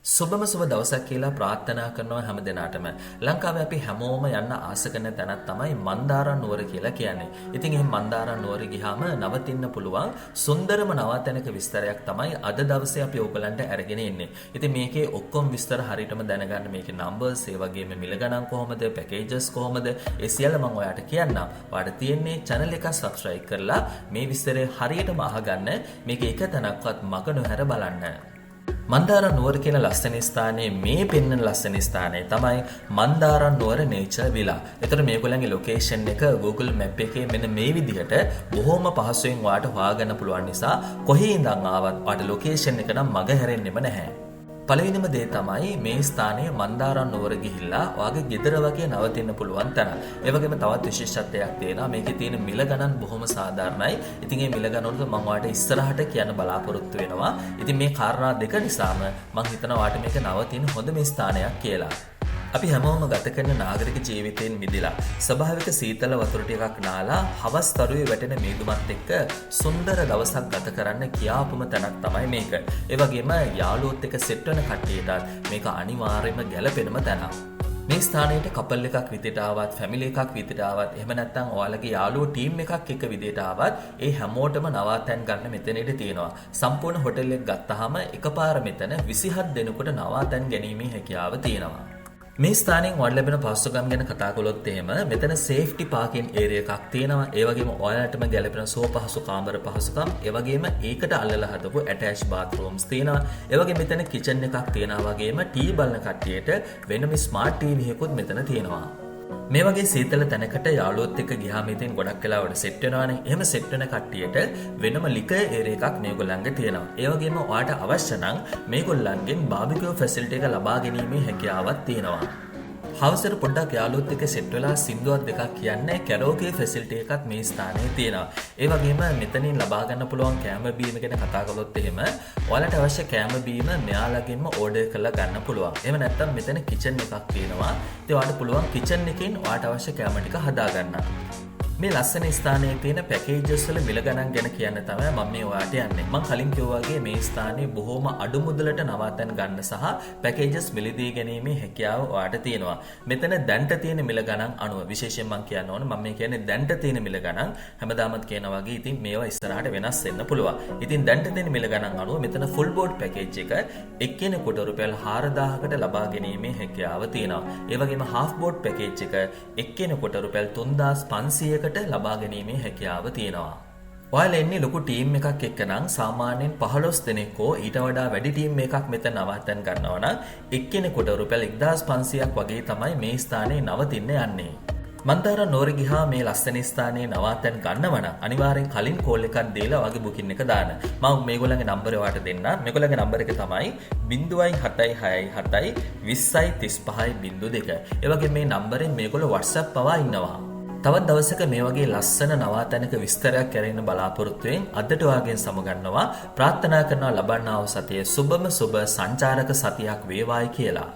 සුබම සුබ දවසක් කියලා ප්‍රාර්ථනා කරනවා හැම දිනාටම. ලංකාවේ අපි හැමෝම යන්න ආස කරන තැනක් තමයි මන්දාරම් නුවර කියලා කියන්නේ. ඉතින් එහෙනම් මන්දාරම් නුවර ගියාම නවතින්න පුළුවන් සුන්දරම නවාතැනක විස්තරයක් තමයි අද දවසේ අපි ඔයගලන්ට අරගෙන ඉන්නේ. ඉතින් මේකේ ඔක්කොම විස්තර හරියටම දැනගන්න මේකේ නම්බර්ස්, ඒ වගේම මිල ගණන් කොහොමද, පැකේජස් කොහොමද, ඒ සියල්ල මම ඔයාලට කියන්නම්. ඔයාලට තියෙන්නේ channel එක subscribe කරලා මේ විස්තරය හරියටම අහගන්න. මේකේ එක තැනක්වත් මග නොහැර බලන්න. මන්දාරම් නුවර කියන ලස්සන ස්ථානයේ මේ පෙන්වන ලස්සන ස්ථානය තමයි මන්දාරම් නුවර නේචර් විලා. ඒතර මේගොල්ලන්ගේ ලොකේෂන් එක Google Map එකේ මෙන්න මේ විදිහට බොහොම පහසුවෙන් ඔයාලට හොයාගන්න පුළුවන් නිසා කොහේ ඉඳන් ආවත් ඔයාලට ලොකේෂන් එක නම් මග හැරෙන්නෙම නැහැ. පළවෙනිම දේ තමයි මේ ස්ථානයේ මන්දාරම් නුවර ගිහිල්ලා ඔයාගේ ගෙදර වගේ නවතින්න පුළුවන් තැන. ඒ වගේම තවත් විශේෂත්වයක් තියෙනවා. මේකේ තියෙන මිල ගණන් බොහොම සාධාරණයි. ඉතින් මේ මිල ගණන් වලට මම ඔයාලට ඉස්සරහට කියන්න බලාපොරොත්තු වෙනවා. ඉතින් මේ කාරණා දෙක නිසාම මම හිතනවා ඔයාලට මේක නවතින හොඳම ස්ථානයක් කියලා. අපි හැමෝම ගත කරන නාගරික ජීවිතයෙන් මිදලා ස්වභාවික සීතල වතුර ටිකක් නාලා හවස් තරුවේ වැටෙන මීදුමත් එක්ක සුන්දර දවසක් ගත කරන්න කියාපුම තැනක් තමයි මේක. ඒ වගේම යාළුවොත් එක්ක සෙට් වෙන කට්ටියටත් මේක අනිවාර්යයෙන්ම ගැළපෙනම තැනක්. මේ ස්ථානයට කපල් එකක් විදිහට ආවත්, ෆැමිලි එකක් විදිහට ආවත්, එහෙම නැත්නම් ඔයාලගේ යාළුවෝ ටීම් එකක් එක විදිහට ආවත්, ඒ හැමෝටම නවාතැන් ගන්න මෙතනෙට තියෙනවා. සම්පූර්ණ හොටෙල් එක ගත්තාම එකපාර මෙතන 27 දෙනෙකුට නවාතැන් ගැනීමේ හැකියාව තියෙනවා. මේ ස්ථානයෙන් ඔයාලට ලැබෙන පහසුකම් ගැන කතා කළොත් එහෙම මෙතන සේෆ්ටි පාකින් ඒරියා එකක් තියෙනවා. ඒ වගේම ඔයාලටම ගැලපෙන සුවපහසු කාමර පහසුකම්, ඒ වගේම ඒකට අල්ලලා හදපු ඇටච් බාත්රූම්ස් තියෙනවා. ඒ වගේම මෙතන කිචන් එකක් තියෙනවා. වගේම ටී බලන කට්ටියට වෙනම ස්මාර්ට් ටීවී එකකුත් මෙතන තියෙනවා. මේ වගේ සීතල තැනකට යාළුවොත් එක්ක ගියාම ඉතින් ගොඩක් වෙලාවට සෙට් වෙනවානේ. එහෙම සෙට් වෙන කට්ටියට වෙනම ලිකර් ඒරියා එකක් මේගොල්ලන්ගේ තියෙනවා. ඒ වගේම ඔයාලට අවශ්‍ය නම් මේගොල්ලන්ගෙන් බාබිකියු ෆැසිලිටි එක ලබා ගැනීමේ හැකියාවක් තියෙනවා. හවසට පොඩ්ඩක් යාළුවොත් එක්ක සෙට් වෙලා සින්දුවක් දෙකක් කියන්නේ කැරෝකේ ෆැසිලිටි එකක් මේ ස්ථානයේ තියෙනවා. ඒ වගේම මෙතනින් ලබා ගන්න පුළුවන් කැම බීම ගැන කතා කළොත් එහෙම ඔයාලට අවශ්‍ය කැම බීම මෙයාලගෙන්ම ඕඩර් කරලා ගන්න පුළුවන්. එහෙම නැත්නම් මෙතන කිචන් එකක් තියෙනවා. ඉතින් ඔයාලට පුළුවන් කිචන් එකෙන් ඔයාලට අවශ්‍ය කැම ටික හදා ගන්න. මේ ලස්සන ස්ථානයේ තියෙන පැකේජස් වල මිල ගණන් ගැන කියන්න තමයි මම මේ ඔයාලට යන්නේ. මම කලින් කිව්වා වගේ මේ ස්ථානයේ බොහොම අඩු මුදලට නවාතැන් ගන්න සහ පැකේජස් මිලදී ගැනීමේ හැකියාව ඔයාලට තියෙනවා. මෙතන දැන්ට තියෙන මිල ගණන් අනුව විශේෂයෙන් මම කියන්න ඕන මම මේ කියන්නේ දැන්ට තියෙන මිල ගණන් හැමදාමත් කියනවා වගේ ඉතින් මේවා ඉස්සරහට වෙනස් වෙන්න පුළුවන්. ඉතින් දැන්ට තියෙන මිල ගණන් අනුව මෙතන ෆුල් බෝඩ් පැකේජ් එක එක්කෙනෙකුට රුපියල් 4000කට ලබා ගැනීමේ හැකියාව තියෙනවා. ඒ වගේම හාෆ් බෝඩ් පැකේජ් එක එක්කෙනෙකුට රුපියල් 3500කට ලබා ගැනීමේ හැකියාව තියෙනවා. ඔයාලා එන්නේ ලොකු ටීම් එකක් එක්ක නම් සාමාන්‍යයෙන් 15 දෙනෙක් හෝ ඊට වඩා වැඩි ටීම් එකක් මෙතන නවත්තන් ගන්නවා නම් එක්කෙනෙකුට රුපියල් 1500ක් වගේ තමයි මේ ස්ථානයේ නවතින්න යන්නේ. මන්දාරම් නුවර ගිහා මේ ලස්සන ස්ථානයේ නවාතැන් ගන්නව නම් අනිවාර්යෙන් කලින් කෝල් එකක් දීලා වගේ බුකින් එක දාන්න. මම මේගොල්ලන්ගේ නම්බරය ඔයාලට දෙන්නම්. මේගොල්ලන්ගේ නම්බර එක තමයි 0.767 20.35.02. ඒ වගේ මේ නම්බරෙන් මේගොල්ලෝ WhatsApp පවා ඉන්නවා. තවත් දවසක මේ වගේ ලස්සන නවාතැනක විස්තරයක් කරගෙන බලාපොරොත්තු වෙමින් අදට ඔයාගෙන් සමුගන්නවා. ප්‍රාර්ථනා කරනවා ලබන්නා වූ සතියේ සුබම සුබ සංචාරක සතියක් වේවායි කියලා.